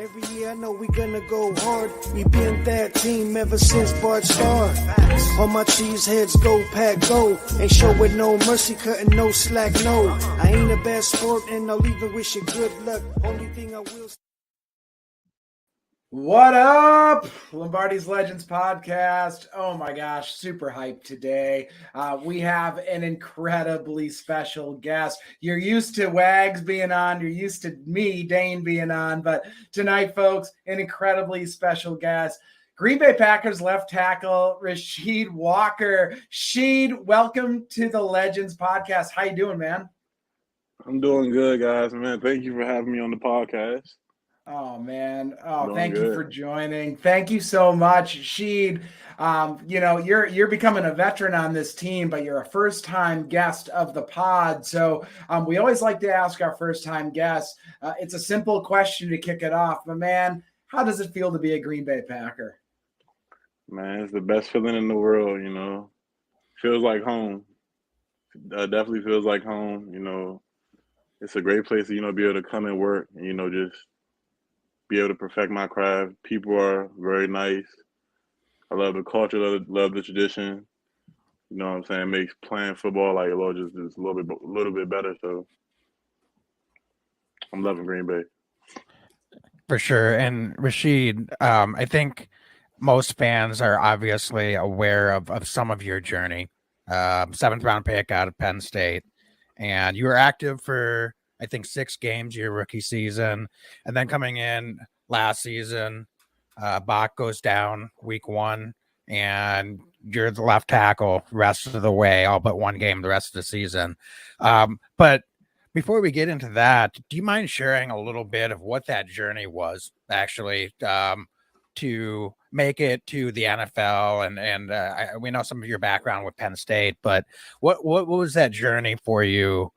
Every year I know we gonna go hard. We been that team ever since Bart started. All my cheese heads go pack go. Ain't showing no mercy, cutting no slack, no. I ain't a bad sport and I'll even wish you good luck. Only thing I will. What up, Lombardi's Legends podcast? Oh my gosh, super hyped today. We have an incredibly special guest. You're used to Wags being on, you're used to me, Dane, being on, but tonight, folks, an incredibly special guest. Green Bay Packers left tackle Rasheed Walker. Sheed, welcome to the Legends podcast. How you doing, man? I'm doing good, guys. Man, thank you for having me on the podcast. Oh, man. Oh, thank good. you for joining. Thank you so much, Sheed. You're becoming a veteran on this team, but you're a first-time guest of the pod. So we always like to ask our first-time guests. It's a simple question to kick it off. But, man, how does it feel to be a Green Bay Packer? Man, it's the best feeling in the world, you know. Feels like home. Definitely feels like home, you know. It's a great place to, be able to come and work and, just be able to perfect my craft. People are very nice. I love the culture, love the tradition. You know what I'm saying? It makes playing football like just a little bit better. So I'm loving Green Bay. For sure. And Rasheed, I think most fans are obviously aware of some of your journey. 7th round pick out of Penn State. And you were active for, I think, 6 games your rookie season. And then coming in last season, Bach goes down week 1, and you're the left tackle rest of the way, all but 1 game the rest of the season. But before we get into that, do you mind sharing a little bit of what that journey was actually to make it to the NFL? And we know some of your background with Penn State, but what was that journey for you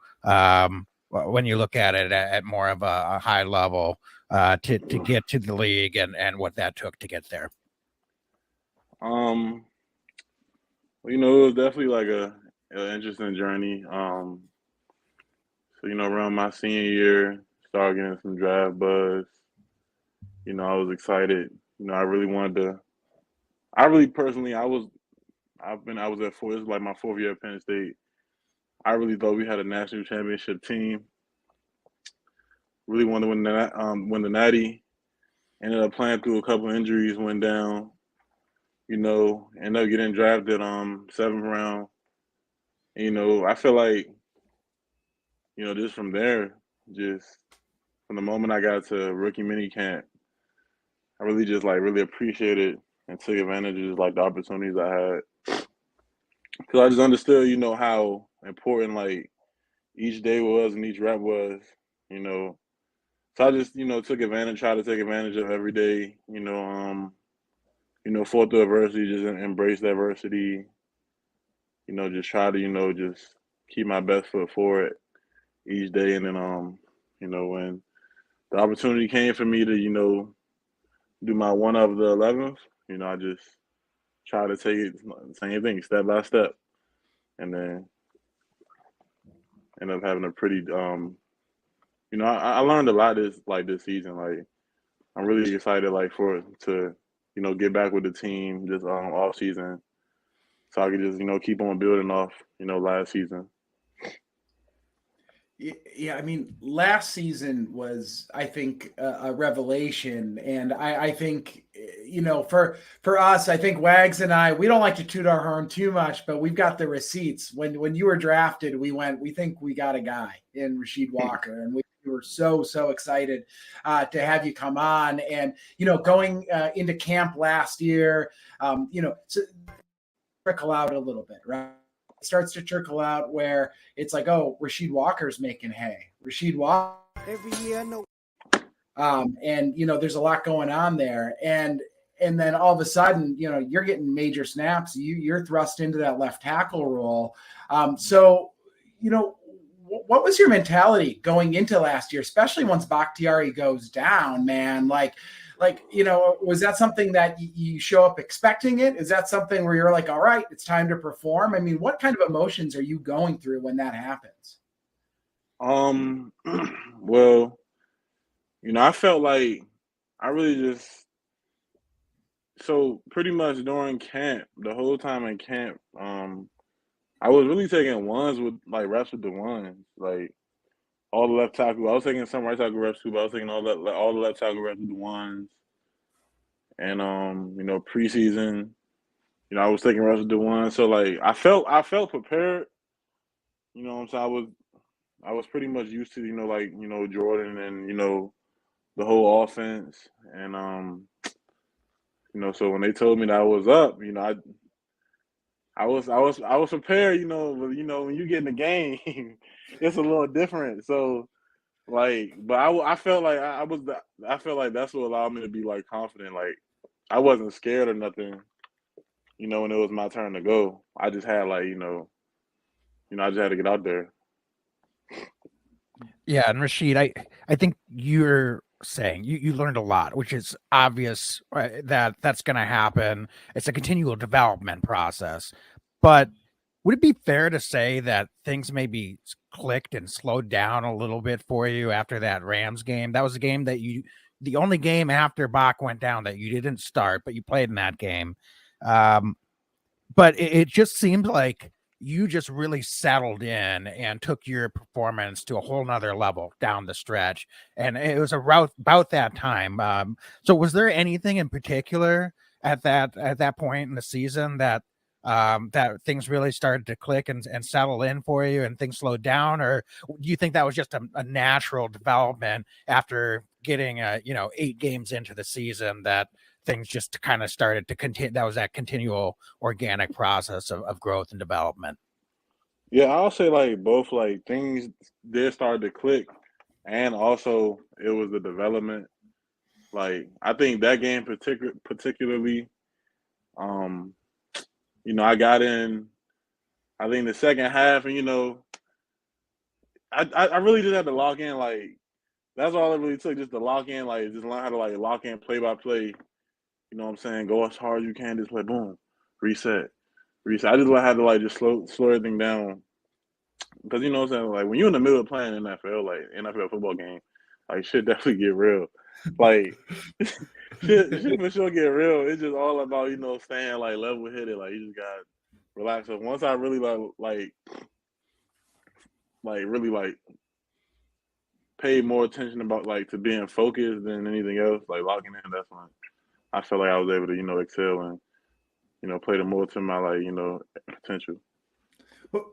when you look at it at more of a high level to get to the league and what that took to get there? Well, it was definitely like an interesting journey. So, around my senior year, started getting some draft buzz. I was excited. I really wanted to. I was at 4. This is like my 4th year at Penn State. I really thought we had a national championship team. Really wanted to win the Natty. Ended up playing through a couple of injuries, went down. Ended up getting drafted 7th round. And, I feel like, just from there, just from the moment I got to rookie mini camp, I really just really appreciated and took advantage of the opportunities I had. Because I just understood, how important each day was and each rep was, So I just, tried to take advantage of every day, fought through adversity, just embrace the adversity, just try to, just keep my best foot forward each day. And then, when the opportunity came for me to, do my 1 of the 11th, I just try to take it, same thing, step by step. And then end up having a pretty, I learned a lot this season. I'm really excited to get back with the team this off season, so I could just keep on building off last season. Yeah, I mean, last season was, I think, a revelation, and I think, for us, I think Wags and I, we don't like to toot our horn too much, but we've got the receipts. When you were drafted, we think we got a guy in Rasheed Walker, and we were so excited to have you come on. And going into camp last year, so trickle out a little bit, right? Starts to trickle out where it's like, oh, Rasheed Walker's making hay. Rasheed Walker. Every year I know. And there's a lot going on there. And then all of a sudden, you're getting major snaps. You're thrust into that left tackle role. So, what was your mentality going into last year, especially once Bakhtiari goes down, man? Was that something that you show up expecting it? Is that something where you're like, all right, it's time to perform? I mean, what kind of emotions are you going through when that happens? Well, I felt like I really just so pretty much during camp, the whole time in camp, I was really taking ones with like reps with the ones, like all the left tackle. I was taking some right tackle reps too, but I was taking all the left tackle reps with the ones. And preseason, I was taking reps with the ones. So like I felt prepared. You know what I'm saying? I was pretty much used to, Jordan and, the whole offense. And so when they told me that I was up, I was prepared, but when you get in the game, it's a little different. So like, but I felt like I felt like that's what allowed me to be like confident. Like I wasn't scared or nothing, when it was my turn to go. I just had like, I just had to get out there. Yeah, and Rasheed, I think you're saying you learned a lot, which is obvious, right, that that's going to happen. It's a continual development process. But would it be fair to say that things maybe clicked and slowed down a little bit for you after that Rams game? That was a game that the only game after Bach went down that you didn't start, but you played in that game. But it just seemed like you just really settled in and took your performance to a whole nother level down the stretch. And it was about that time. So was there anything in particular at that point in the season that that things really started to click and settle in for you and things slowed down? Or do you think that was just a natural development after getting 8 games into the season that things just kind of started to continue? That was that continual organic process of growth and development. Yeah, I'll say like both. Like things did start to click, and also it was the development. Like I think that game particularly, um, I got in. I think the second half, and I really just had to lock in. Like that's all it really took, just to lock in. Like just learn how to like lock in play by play. You know what I'm saying? Go as hard as you can. Just play, boom, reset, reset. I just had to like just slow everything down. Because you know what I'm saying, like when you're in the middle of playing NFL, like NFL football game, like shit definitely get real. Like shit for sure get real. It's just all about staying like level headed. Like you just got to relax. So once I really really like paid more attention about like to being focused than anything else, like locking in, that's when I felt like I was able to excel and play the more to my potential.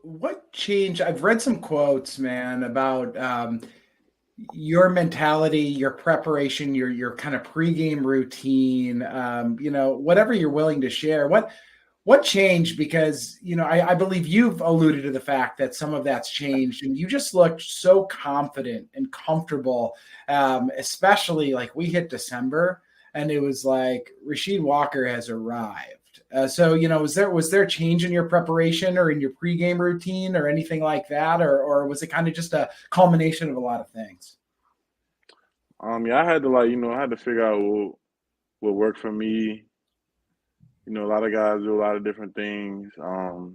What changed? I've read some quotes, man, about your mentality, your preparation, your kind of pregame routine. Whatever you're willing to share. What changed? Because I believe you've alluded to the fact that some of that's changed, and you just looked so confident and comfortable, especially like we hit December, and it was like Rasheed Walker has arrived. So was there a change in your preparation or in your pregame routine or anything like that, or was it kind of just a culmination of a lot of things? Yeah, I had to I had to figure out what worked for me. A lot of guys do a lot of different things. For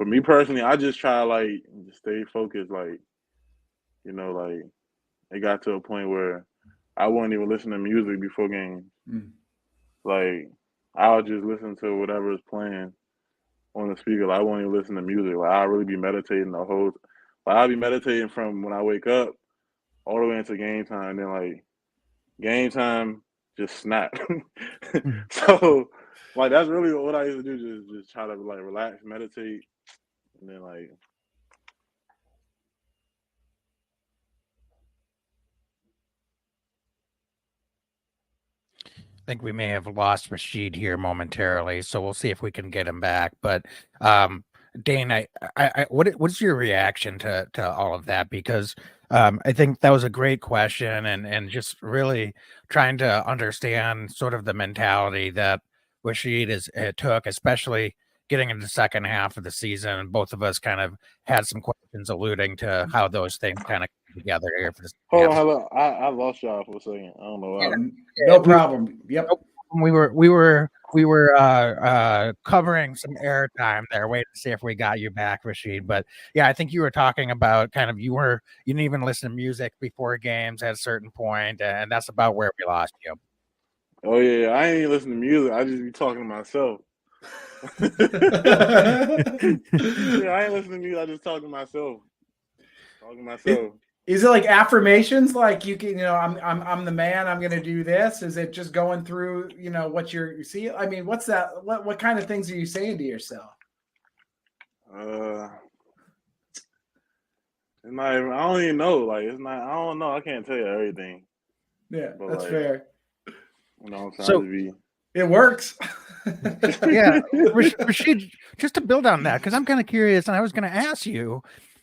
me personally, I just try like to stay focused. Like like it got to a point where I wouldn't even listen to music before games. Mm. Like I would just listen to whatever is playing on the speaker. Like, I won't even listen to music. Like I'll really be meditating the whole. Like I'll be meditating from when I wake up all the way into game time. And then like game time, just snap. So like that's really what I used to do. Just try to like relax, meditate, and then like. I think we may have lost Rasheed here momentarily, so we'll see if we can get him back. But Dane, what's your reaction to all of that? Because I think that was a great question, and just really trying to understand sort of the mentality that Rasheed took, especially getting into the second half of the season. Both of us kind of had some questions alluding to how those things kind of come together here for the Hold second on, half. hello. I lost y'all for a second. I don't know why. No problem. Yep. we were covering some airtime there, waiting to see if we got you back, Rasheed. But yeah, I think you were talking about kind of you didn't even listen to music before games at a certain point, and that's about where we lost you. Oh yeah, I ain't listen to music. I just be talking to myself. Yeah, I ain't listening to music. I just talk to myself. Talking to myself. Is it like affirmations? Like you can, I'm the man. I'm going to do this. Is it just going through, what you see? I mean, what's that? What kind of things are you saying to yourself? It's not even, I don't even know. Like it's not. I don't know. I can't tell you everything. Yeah, But that's fair. You know what I'm So- saying? It works. Yeah, Rasheed, just to build on that, because I'm kind of curious, and I was going to ask you,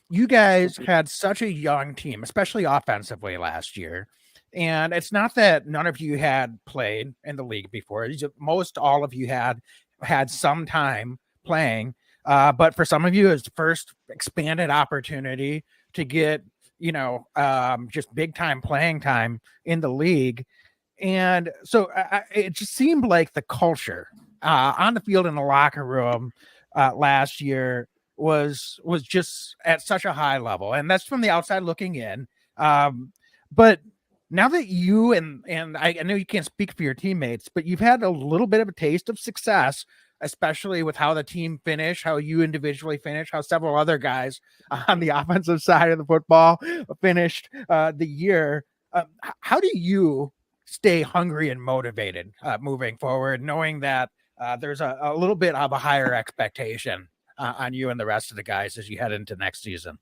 you guys had such a young team, especially offensively last year. And it's not that none of you had played in the league before. Most all of you had some time playing. But for some of you, it's the first expanded opportunity to get, just big time playing time in the league. And so it just seemed like the culture on the field in the locker room last year was just at such a high level, and that's from the outside looking in. But now that you and I know you can't speak for your teammates, but you've had a little bit of a taste of success, especially with how the team finished, how you individually finished, how several other guys on the offensive side of the football finished the year. How do you stay hungry and motivated moving forward, knowing that there's a little bit of a higher expectation on you and the rest of the guys as you head into next season?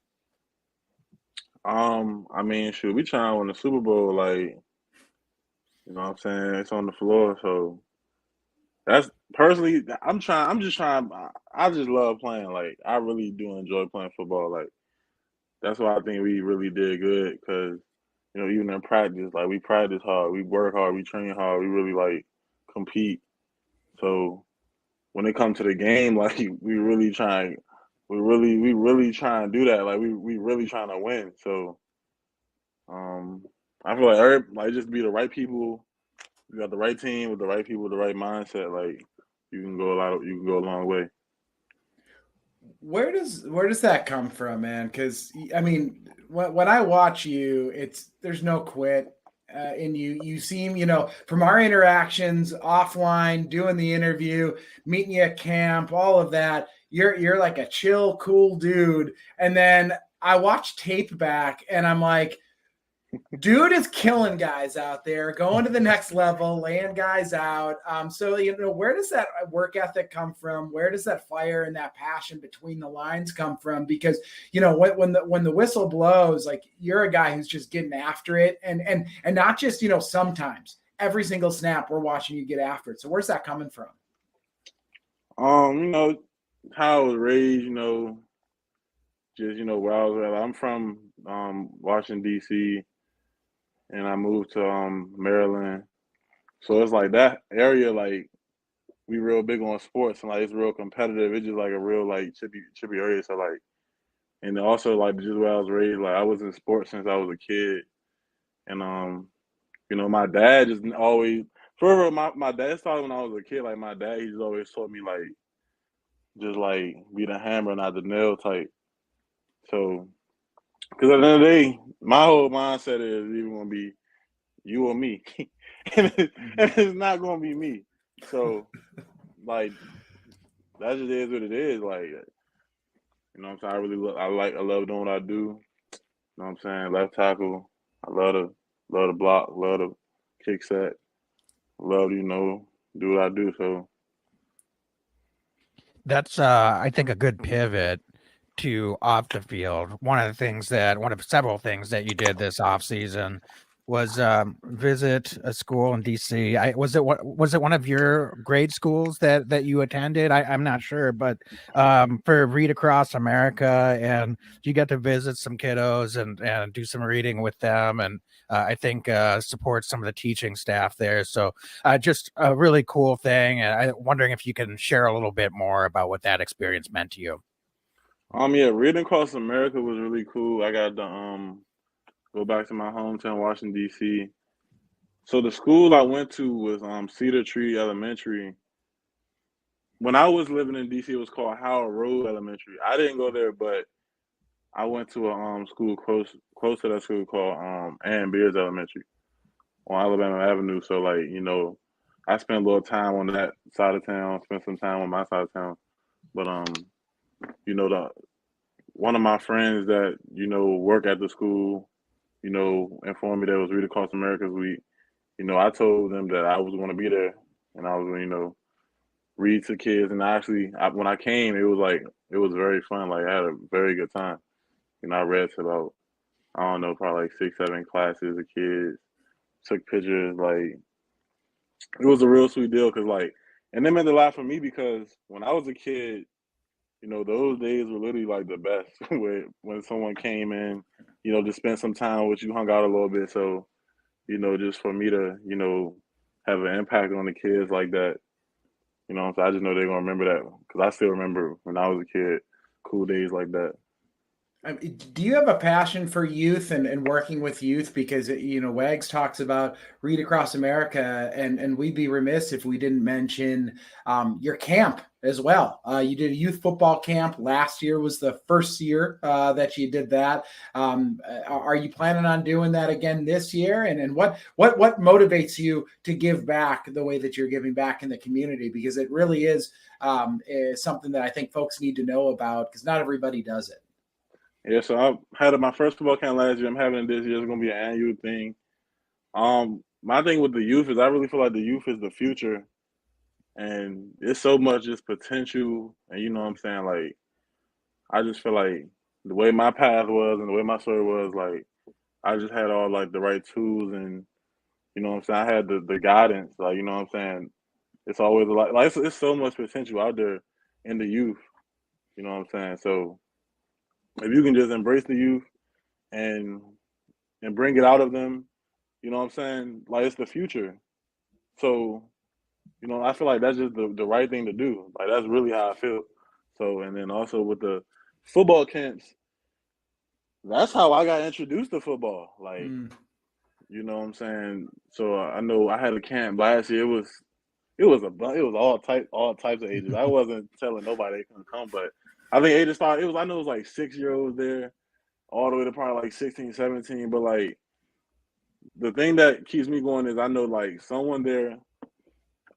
I mean, shoot, we trying to win the Super Bowl. Like, you know what I'm saying? It's on the floor. So that's personally, I'm just trying. I just love playing. Like, I really do enjoy playing football. Like, that's why I think we really did good because, even in practice, like we practice hard, we work hard, we train hard, we really like compete. So when it comes to the game, like we really trying to do that. Like we really trying to win. So I feel like just be the right people. You got the right team with the right people, with the right mindset. Like you can go a long way. Where does that come from, man? Because I mean, when I watch you, there's no quit. And you seem, from our interactions offline, doing the interview, meeting you at camp, all of that, you're like a chill, cool dude. And then I watch tape back and I'm like, dude is killing guys out there, going to the next level, laying guys out. So, where does that work ethic come from? Where does that fire and that passion between the lines come from? Because, when the whistle blows, like you're a guy who's just getting after it and not just, sometimes every single snap we're watching you get after it. So where's that coming from? How I was raised, just, where I was at. I'm from Washington, D.C., and I moved to Maryland. So it's like that area, like we real big on sports and like it's real competitive. It's just like a real like chippy area. So like, and also like just where I was raised, like I was in sports since I was a kid, and my dad just always. For my dad started when I was a kid. Like my dad, he just always taught me like, just like be the hammer, not the nail type. So, because at the end of the day, my whole mindset is either gonna be you or me, and it's not gonna be me. So, like, that just is what it is. Like, what I'm saying? I love doing what I do. You know what I'm saying? Left tackle. I love the block, love the kick set, love do what I do. So That's I think a good pivot to off the field. One of several things that you did this off season was visit a school in DC. Was it one of your grade schools that you attended? I'm not sure, but for Read Across America, and you got to visit some kiddos and do some reading with them, and I think support some of the teaching staff there. So just a really cool thing. And I'm wondering if you can share a little bit more about what that experience meant to you. yeah, Reading Across America was really cool. I got to go back to my hometown, Washington D.C., So the school I went to was Cedar Tree Elementary. When I was living in DC, it was called Howard Road Elementary. I didn't go there, but I went to a school close to that school called Ann Beers Elementary on Alabama Avenue. So like, I spent a little time on that side of town, spent some time on my side of town. But the one of my friends that, work at the school, informed me that it was Read Across America's Week. I told them that I was going to be there and I was going to, read to kids. And when I came, it was very fun. Like I had a very good time. I read to about, I don't know, probably like 6, 7 classes of kids, took pictures. Like it was a real sweet deal because and they meant a lot for me because when I was a kid, those days were literally like the best when someone came in, to spend some time with you, hung out a little bit. So, just for me to, have an impact on the kids like that, so I just know they're going to remember that because I still remember when I was a kid, cool days like that. Do you have a passion for youth and working with youth? Because, Wags talks about Read Across America, and we'd be remiss if we didn't mention your camp as well. You did a youth football camp. Last year was the first year that you did that. Are you planning on doing that again this year? And what motivates you to give back the way that you're giving back in the community? Because it really is something that I think folks need to know about because not everybody does it. Yeah, so I had my first football camp last year. I'm having it this year. It's gonna be an annual thing. My thing with the youth is I really feel like the youth is the future, and it's so much just potential. And you know what I'm saying? Like, I just feel like the way my path was and the way my story was, like, I just had all like the right tools, and you know what I'm saying. I had the guidance, like you know what I'm saying. It's always like it's so much potential out there in the youth. You know what I'm saying? So if you can just embrace the youth and bring it out of them, you know what I'm saying? Like it's the future. So, I feel like that's just the right thing to do. Like that's really how I feel. So and then also with the football camps, that's how I got introduced to football. Like, you know what I'm saying? So I know I had a camp last year. It was all types of ages. I wasn't telling nobody they couldn't come, but I think ages started I know it was like 6-year-olds there all the way to probably like 16, 17. But like the thing that keeps me going is I know like someone there,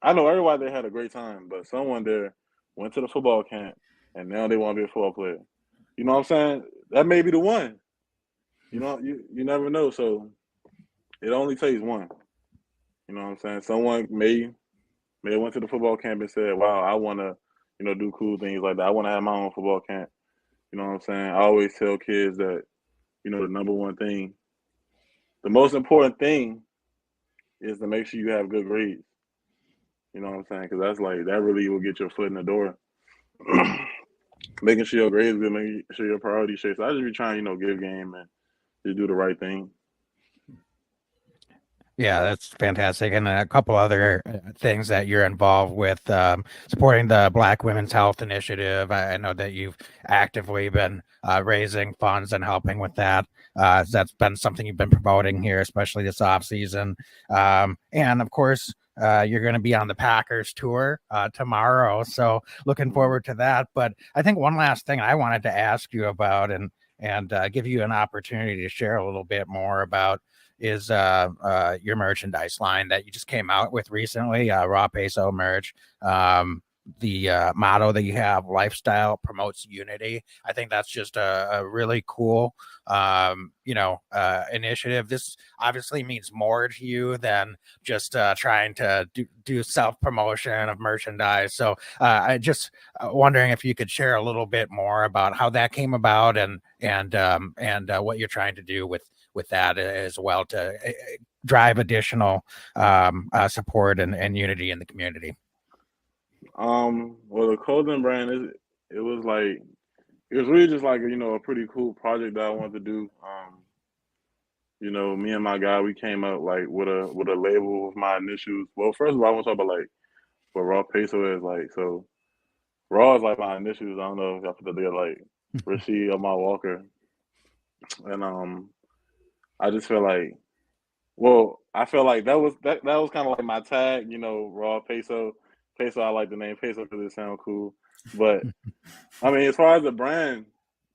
I know everybody there had a great time, but someone there went to the football camp and now they want to be a football player. You know what I'm saying? That may be the one. You never know. So it only takes one. You know what I'm saying? Someone may have went to the football camp and said, wow, I want to, do cool things like that. I want to have my own football camp. You know what I'm saying? I always tell kids that, the number one thing, the most important thing is to make sure you have good grades. You know what I'm saying? Because that's like, that really will get your foot in the door. Making sure your grades good, making sure your priority shapes. So I just be trying, give game and just do the right thing. Yeah, that's fantastic. And a couple other things that you're involved with, supporting the Black Women's Health Initiative. I know that you've actively been raising funds and helping with that. That's been something you've been promoting here, especially this off season. And of course, you're going to be on the Packers tour tomorrow. So looking forward to that. But I think one last thing I wanted to ask you about and give you an opportunity to share a little bit more about is your merchandise line that you just came out with recently, Raw Peso merch. The motto that you have, lifestyle promotes unity. I think that's just a really cool, initiative. This obviously means more to you than just trying to do self-promotion of merchandise. So I just wondering if you could share a little bit more about how that came about and what you're trying to do with that as well to drive additional support and unity in the community. Well, the clothing brand it was really just like a pretty cool project that I wanted to do. Me and my guy, we came up like with a label with my initials. Well, first of all, I want to talk about like what Raw Peso is like. So Raw is like my initials. I don't know if y'all put that together, like Rasheed Walker, and I just feel like, well, I feel like that was kind of like my tag, raw peso. Peso, I like the name peso because it sounds cool. But I mean, as far as the brand,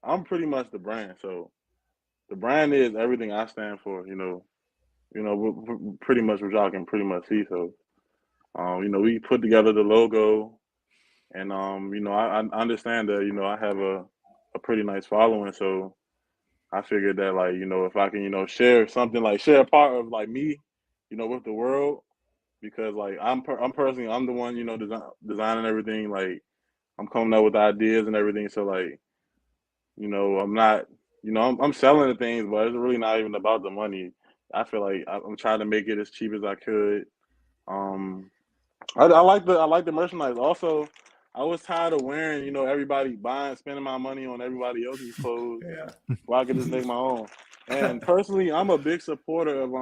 I'm pretty much the brand. So the brand is everything I stand for. We're pretty much what y'all can pretty much see. So, we put together the logo, and I understand that I have a pretty nice following. So I figured that like if I can share something like share a part of like me, with the world because like I'm personally I'm the one designing everything like I'm coming up with ideas and everything. So like I'm not I'm selling the things, but it's really not even about the money. I feel like I'm trying to make it as cheap as I could. Um, I like the merchandise. Also, I was tired of wearing everybody buying spending my money on everybody else's clothes. Yeah. Well, I could just make my own. And personally, I'm a big supporter of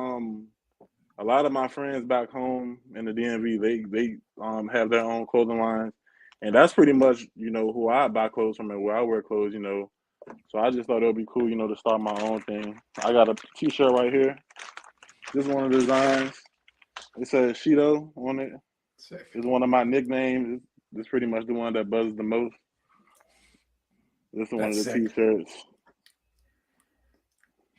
a lot of my friends back home in the DMV. They have their own clothing lines, and that's pretty much who I buy clothes from and where I wear clothes. So I just thought it would be cool, to start my own thing. I got a T-shirt right here. This is one of the designs. It says Shido on it. Sick. It's one of my nicknames. This pretty much the one that buzzes the most. This is one of the That's sick. T-shirts.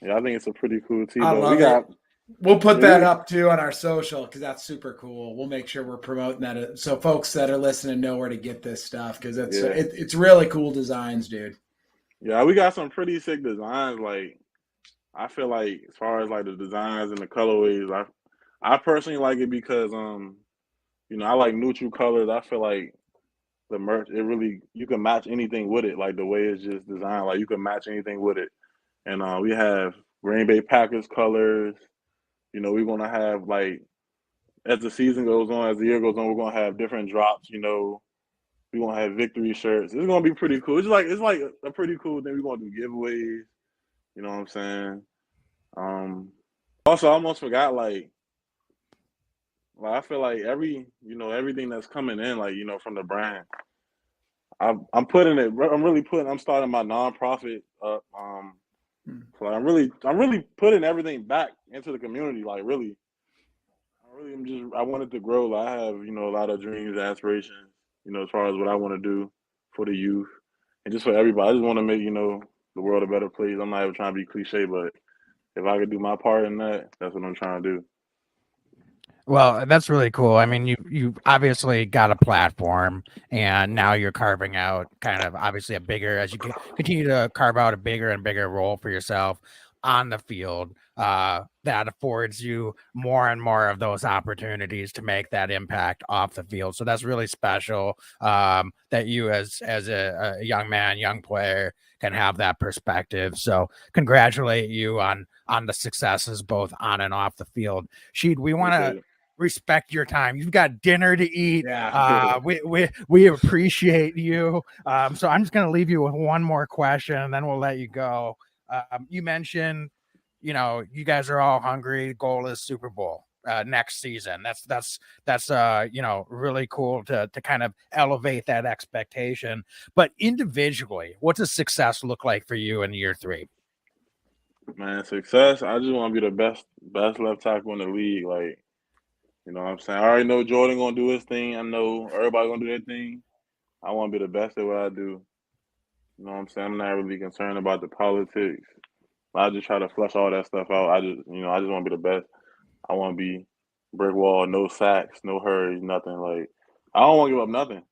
Yeah, I think it's a pretty cool tee. I But love we got. it. We'll put Yeah, that up too on our social because that's super cool. We'll make sure we're promoting that so folks that are listening know where to get this stuff because Yeah. it's really cool designs, dude. Yeah, we got some pretty sick designs. Like, I feel like as far as like the designs and the colorways, I personally like it because I like neutral colors. I feel like the merch you can match anything with it. Like the way it's just designed, like you can match anything with it. And we have Green Bay Packers colors. We're gonna have like as the season goes on, as the year goes on, we're gonna have different drops. We're gonna have victory shirts. It's gonna be pretty cool. It's like a pretty cool thing. We're gonna do giveaways. You know what I'm saying? Also, I almost forgot like I feel like everything that's coming in like from the brand. I'm putting it. I'm starting my nonprofit up. So I'm really putting everything back into the community. Like really, I wanted to grow. Like, I have a lot of dreams, aspirations. As far as what I want to do for the youth and just for everybody. I just want to make the world a better place. I'm not even trying to be cliche, but if I could do my part in that, that's what I'm trying to do. Well, that's really cool. I mean, you obviously got a platform, and now you're carving out kind of obviously a bigger as you continue to carve out a bigger and bigger role for yourself on the field. That affords you more and more of those opportunities to make that impact off the field. So that's really special. That you as a young man, young player, can have that perspective. So congratulate you on the successes both on and off the field. Sheed, we want to respect your time. You've got dinner to eat. Yeah. We appreciate you. So I'm just going to leave you with one more question, and then we'll let you go. You mentioned, you guys are all hungry. Goal is Super Bowl next season. That's really cool to kind of elevate that expectation. But individually, what does success look like for you in year 3? Man, success. I just want to be the best left tackle in the league. Like, what I'm saying? I already know Jordan gonna do his thing. I know everybody gonna do their thing. I want to be the best at what I do. You know what I'm saying? I'm not really concerned about the politics. I just try to flush all that stuff out. I just want to be the best. I want to be brick wall, no sacks, no hurries, nothing. Like, I don't want to give up nothing.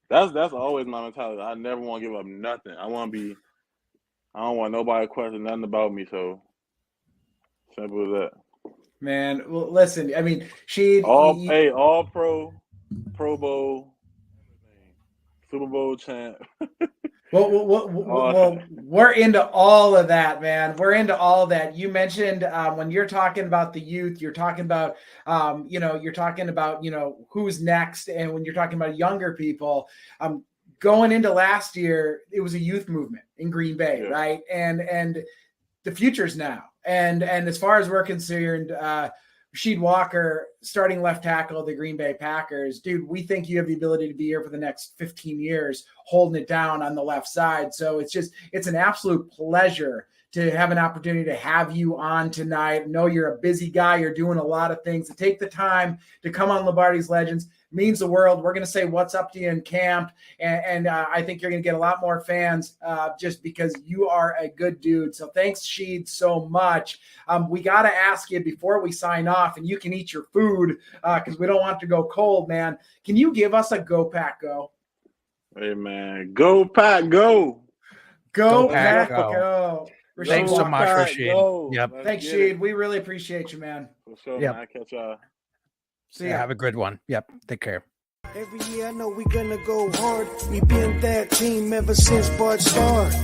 That's always my mentality. I never want to give up nothing. I don't want nobody to question nothing about me. So simple as that. Man, well, listen. I mean, all Pro Bowl, Super Bowl champ. Well, we're into all of that, man. We're into all of that. You mentioned when you're talking about the youth, you're talking about, who's next. And when you're talking about younger people, going into last year, it was a youth movement in Green Bay, right? And the future's now. And as far as we're concerned, Rasheed Walker, starting left tackle of the Green Bay Packers. Dude, we think you have the ability to be here for the next 15 years, holding it down on the left side. So it's an absolute pleasure to have an opportunity to have you on tonight. I know you're a busy guy. You're doing a lot of things. To take the time to come on Lombardi's Legends means the world. We're going to say what's up to you in camp, and I think you're going to get a lot more fans just because you are a good dude. So thanks, Sheed, so much. We got to ask you before we sign off, and you can eat your food because we don't want it to go cold, man. Can you give us a Go Pack Go? Hey, man. Go, Pack, go. Go Pack, Pack Go. Rasheed Thanks so Walker. much, Pack, Rasheed. go. Yep. Let's Thanks, get Sheed. it. We really appreciate you, man. For sure, Yep. man. Catch y'all. See Yeah, ya. have a good one. Yep. Take care. Every year I know we gonna go hard. We been that team ever since Bart started.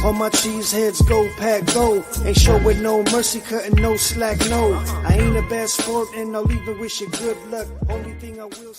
On my cheese heads, go Pack go. Ain't showing no mercy, cutting no slack, no. I ain't a bad sport and I'll even wish you good luck. Only thing I will